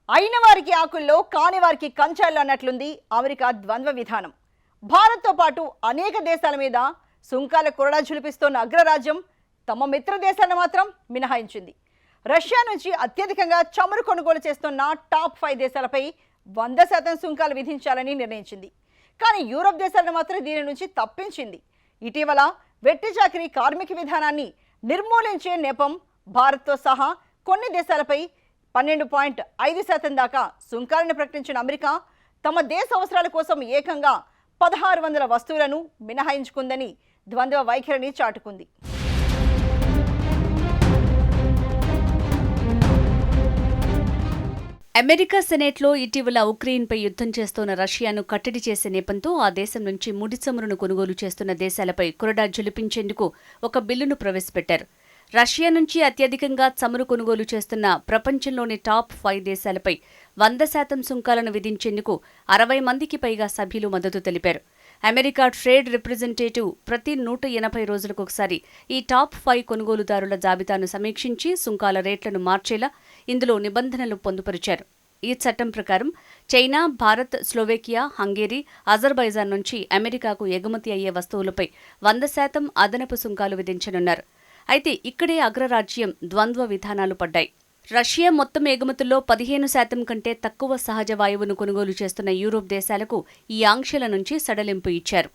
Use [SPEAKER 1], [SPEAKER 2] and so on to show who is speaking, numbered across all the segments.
[SPEAKER 1] అయిన వారికి ఆకుల్లో కాని వారికి కంచాలు అన్నట్లుంది అమెరికా ద్వంద్వ విధానం. భారత్తో పాటు అనేక దేశాల మీద సుంకాల కొరడా ఝులిపిస్తోన్న అగ్రరాజ్యం తమ మిత్ర దేశాలను మాత్రం మినహాయించింది. రష్యా నుంచి అత్యధికంగా చమురు కొనుగోలు చేస్తున్న టాప్ 5 దేశాలపై 100% సుంకాలు విధించాలని నిర్ణయించింది. కానీ యూరప్ దేశాలను మాత్రం దీని నుంచి తప్పించింది. ఇటీవల వెట్టి చాకిరీ కార్మిక విధానాన్ని నిర్మూలించే నెపం భారత్తో సహా కొన్ని దేశాలపై 12.5% దాకా సుంకాలను ప్రకటించిన అమెరికా తమ దేశ అవసరాల కోసం ఏకంగా 1600 వస్తువులను మినహాయించుకుందని ద్వంద్వ వైఖరిని చాటుకుంది.
[SPEAKER 2] అమెరికా సెనేట్లో ఇటీవల ఉక్రెయిన్పై యుద్ధం చేస్తోన్న రష్యాను కట్టడి చేసే నేపంతో ఆ దేశం నుంచి ముడి చమురును కొనుగోలు చేస్తున్న దేశాలపై కొరడా ఝులిపించేందుకు ఒక బిల్లును ప్రవేశపెట్టారు. రష్యా నుంచి అత్యధికంగా చమురు కొనుగోలు చేస్తున్న ప్రపంచంలోని టాప్ 5 దేశాలపై 100% సుంకాలను విధించేందుకు 60 మందికి పైగా సభ్యులు మద్దతు తెలిపారు. అమెరికా ట్రేడ్ రిప్రజెంటేటివ్ ప్రతి 180 రోజులకొకసారి ఈ టాప్ 5 కొనుగోలుదారుల జాబితాను సమీక్షించి సుంకాల రేట్లను మార్చేలా ఇందులో నిబంధనలు పొందుపరిచారు. ఈ చట్టం ప్రకారం చైనా, భారత్, స్లోవేకియా, హంగేరీ, అజర్బైజాన్ నుంచి అమెరికాకు ఎగుమతి అయ్యే వస్తువులపై 100% అదనపు సుంకాలు విధించనున్నారు. అయితే ఇక్కడే అగ్రరాజ్యం ద్వంద్వ విధానాలు పడ్డాయి. రష్యా మొత్తం ఎగుమతుల్లో 15% కంటే తక్కువ సహజ వాయువును కొనుగోలు చేస్తున్న యూరోప్ దేశాలకు ఈ ఆంక్షల నుంచి సడలింపు ఇచ్చారు.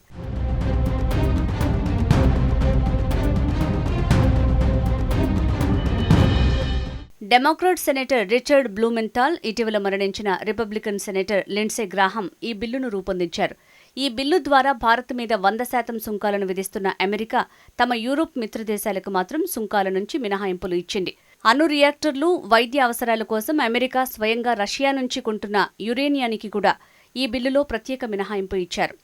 [SPEAKER 2] డెమోక్రాట్ సెనేటర్ రిచర్డ్ బ్లూమెంథాల్, ఇటీవల మరణించిన రిపబ్లికన్ సెనేటర్ లిండ్సే గ్రాహం ఈ బిల్లును రూపొందించారు. ఈ బిల్లు ద్వారా భారత్ మీద 100% సుంకాలను విధిస్తున్న అమెరికా తమ యూరోప్ మిత్రదేశాలకు మాత్రం సుంకాల నుంచి మినహాయింపులు ఇచ్చింది. అణు రియాక్టర్లు, వైద్య అవసరాల కోసం అమెరికా స్వయంగా రష్యా నుంచి కొంటున్న యురేనియానికి కూడా ఈ బిల్లులో ప్రత్యేక మినహాయింపు ఇచ్చారు.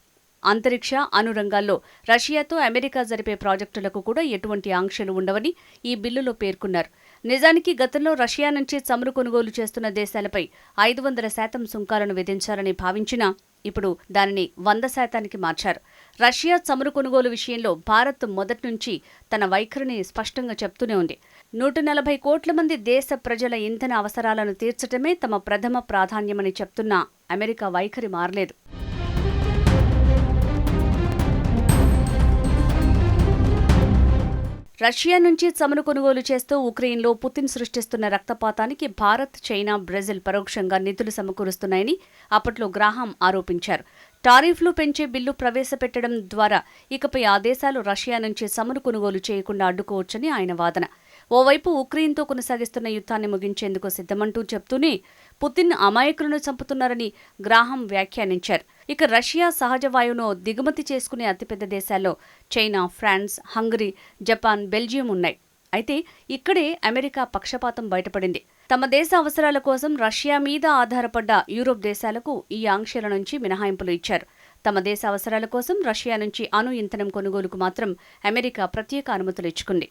[SPEAKER 2] అంతరిక్ష, అణు రంగాల్లో రష్యాతో అమెరికా జరిపే ప్రాజెక్టులకు కూడా ఎటువంటి ఆంక్షలు ఉండవని ఈ బిల్లులో పేర్కొన్నారు. నిజానికి గతంలో రష్యా నుంచి చమురు కొనుగోలు చేస్తున్న దేశాలపై 500% సుంకాలను విధించాలని భావించినా ఇప్పుడు దానిని 100%కి మార్చారు. రష్యా చమురు కొనుగోలు విషయంలో భారత్ మొదటి నుంచి తన వైఖరిని స్పష్టంగా చెప్తూనే ఉంది. 140 కోట్ల మంది దేశ ప్రజల ఇంధన అవసరాలను తీర్చటమే తమ ప్రథమ ప్రాధాన్యమని చెప్తున్న అమెరికా వైఖరి మారలేదు. రష్యా నుంచి చమురు కొనుగోలు చేస్తూ ఉక్రెయిన్లో పుతిన్ సృష్టిస్తున్న రక్తపాతానికి భారత్, చైనా, బ్రెజిల్ పరోక్షంగా నిధులు సమకూరుస్తున్నాయని అప్పట్లో గ్రాహం ఆరోపించారు. టారిఫ్లు పెంచే బిల్లు ప్రవేశపెట్టడం ద్వారా ఇకపై ఆ దేశాలు రష్యా నుంచి చమురు కొనుగోలు చేయకుండా అడ్డుకోవచ్చని ఆయన వాదన. ఓవైపు ఉక్రెయిన్తో కొనసాగిస్తున్న యుద్ధాన్ని ముగించేందుకు సిద్ధమంటూ చెప్తూనే పుతిన్ అమాయకులను చంపుతున్నారని గ్రాహం వ్యాఖ్యానించారు. ఇక రష్యా సహజ వాయువును దిగుమతి చేసుకునే అతిపెద్ద దేశాల్లో China, France, Hungary, Japan, Belgium ఉన్నాయి. అయితే ఇక్కడే అమెరికా పక్షపాతం బయటపడింది. తమ దేశ అవసరాల కోసం రష్యా మీద ఆధారపడ్డ యూరోప్ దేశాలకు ఈ ఆంక్షల నుంచి మినహాయింపులు ఇచ్చారు. తమ దేశ అవసరాల కోసం రష్యా నుంచి అణు ఇంధనం కొనుగోలుకు మాత్రం అమెరికా ప్రత్యేక అనుమతులు ఇచ్చుకుంది.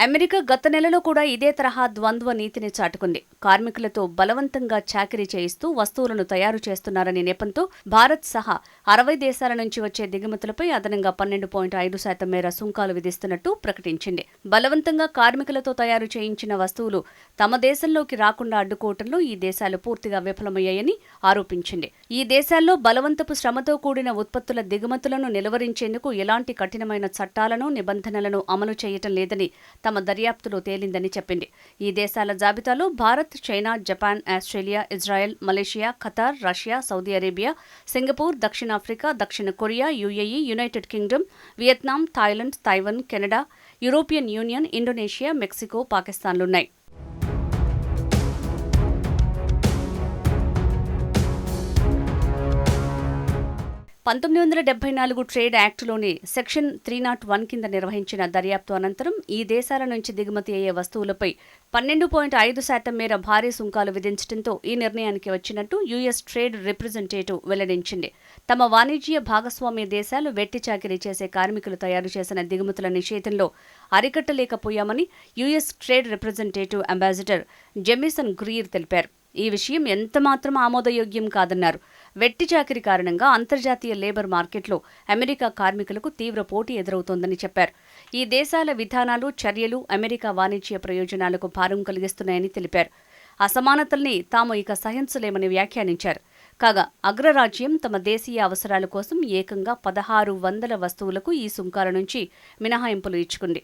[SPEAKER 2] అమెరికా గత నెలలో కూడా ఇదే తరహా ద్వంద్వ నీతిని చాటుకుంది. కార్మికులతో బలవంతంగా చాకిరీ చేయిస్తూ వస్తువులను తయారు చేస్తున్నారనే నెపంతో భారత్ సహా 60 దేశాల నుంచి వచ్చే దిగుమతులపై అదనంగా 12.5% మేర సుంకాలు విధిస్తున్నట్టు ప్రకటించింది. బలవంతంగా కార్మికులతో తయారు చేయించిన వస్తువులు తమ దేశంలోకి రాకుండా అడ్డుకోవటంలో ఈ దేశాలు పూర్తిగా విఫలమయ్యాయని ఆరోపించింది. ఈ దేశాల్లో బలవంతపు శ్రమతో కూడిన ఉత్పత్తుల దిగుమతులను నిలువరించేందుకు ఎలాంటి కఠినమైన చట్టాలను, నిబంధనలను అమలు చేయటం లేదని తమ దర్యాప్తులో తేలిందని చెప్పింది. ఈ దేశాల జాబితాలో Bharat, China, Japan, Australia, Israel, Malaysia, Qatar, Russia, Saudi Arabia, Singapore, దక్షిణాఫ్రికా, దక్షిణ Korea, UAE, United Kingdom, Vietnam, Thailand, Taiwan, Canada, European Union, Indonesia, Mexico, పాకిస్తాన్లున్నాయి. 1974 ట్రేడ్ యాక్టులోని సెక్షన్ 301 కింద నిర్వహించిన దర్యాప్తు అనంతరం ఈ దేశాల నుంచి దిగుమతి అయ్యే వస్తువులపై 12.5% మేర భారీ సుంకాలు విధించడంతో ఈ నిర్ణయానికి వచ్చినట్టు యుఎస్ ట్రేడ్ రిప్రజెంటేటివ్ వెల్లడించింది. తమ వాణిజ్య భాగస్వామ్య దేశాలు వెట్టి చాకిరీ చేసే కార్మికులు తయారు చేసిన దిగుమతుల నిషేధంలో అరికట్టలేకపోయామని US trade representative ambassador Jamieson Greer తెలిపారు. ఈ విషయం ఎంతమాత్రం ఆమోదయోగ్యం కాదన్నారు. వెట్టి చాకిరీ కారణంగా అంతర్జాతీయ లేబర్ మార్కెట్లో అమెరికా కార్మికులకు తీవ్ర పోటీ ఎదురవుతోందని చెప్పారు. ఈ దేశాల విధానాలు, చర్యలు అమెరికా వాణిజ్య ప్రయోజనాలకు భారం కలిగిస్తున్నాయని తెలిపారు. అసమానతల్ని తాము ఇక సహించలేమని వ్యాఖ్యానించారు. కాగా అగ్రరాజ్యం తమ దేశీయ అవసరాల కోసం ఏకంగా 1600 వస్తువులకు ఈ సుంకాల నుంచి మినహాయింపులు ఇచ్చుకుంది.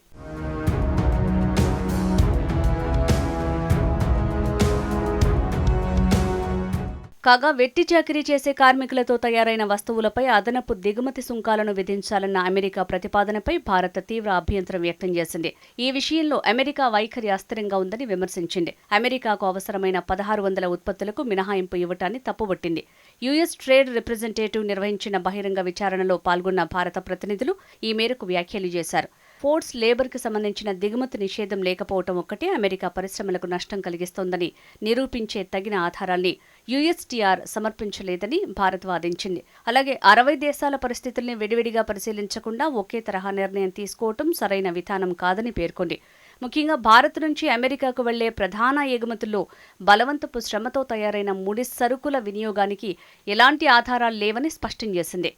[SPEAKER 2] కాగా వెట్టి చాకిరీ చేసే కార్మికులతో తయారైన వస్తువులపై అదనపు దిగుమతి సుంకాలను విధించాలన్న అమెరికా ప్రతిపాదనపై భారత్ తీవ్ర అభ్యంతరం వ్యక్తం చేసింది. ఈ విషయంలో అమెరికా వైఖరి అస్థిరంగా ఉందని విమర్శించింది. అమెరికాకు అవసరమైన 1600 ఉత్పత్తులకు మినహాయింపు ఇవ్వటాన్ని తప్పుబట్టింది. యుఎస్ ట్రేడ్ రిప్రజెంటేటివ్ నిర్వహించిన బహిరంగ విచారణలో పాల్గొన్న భారత ప్రతినిధులు ఈ మేరకు వ్యాఖ్యలు చేశారు. ఫోర్స్ లేబర్కి సంబంధించిన దిగుమతి నిషేధం లేకపోవటం ఒక్కటే అమెరికా పరిశ్రమలకు నష్టం కలిగిస్తోందని నిరూపించే తగిన ఆధారాల్ని యుఎస్టీఆర్ సమర్పించలేదని భారత్ వాదించింది. అలాగే 60 దేశాల పరిస్థితుల్ని విడివిడిగా పరిశీలించకుండా ఒకే తరహా నిర్ణయం తీసుకోవటం సరైన విధానం కాదని పేర్కొంది. ముఖ్యంగా భారత్ నుంచి అమెరికాకు వెళ్లే ప్రధాన ఎగుమతుల్లో బలవంతపు శ్రమతో తయారైన ముడి సరుకుల వినియోగానికి ఎలాంటి ఆధారాలు లేవని స్పష్టం చేసింది.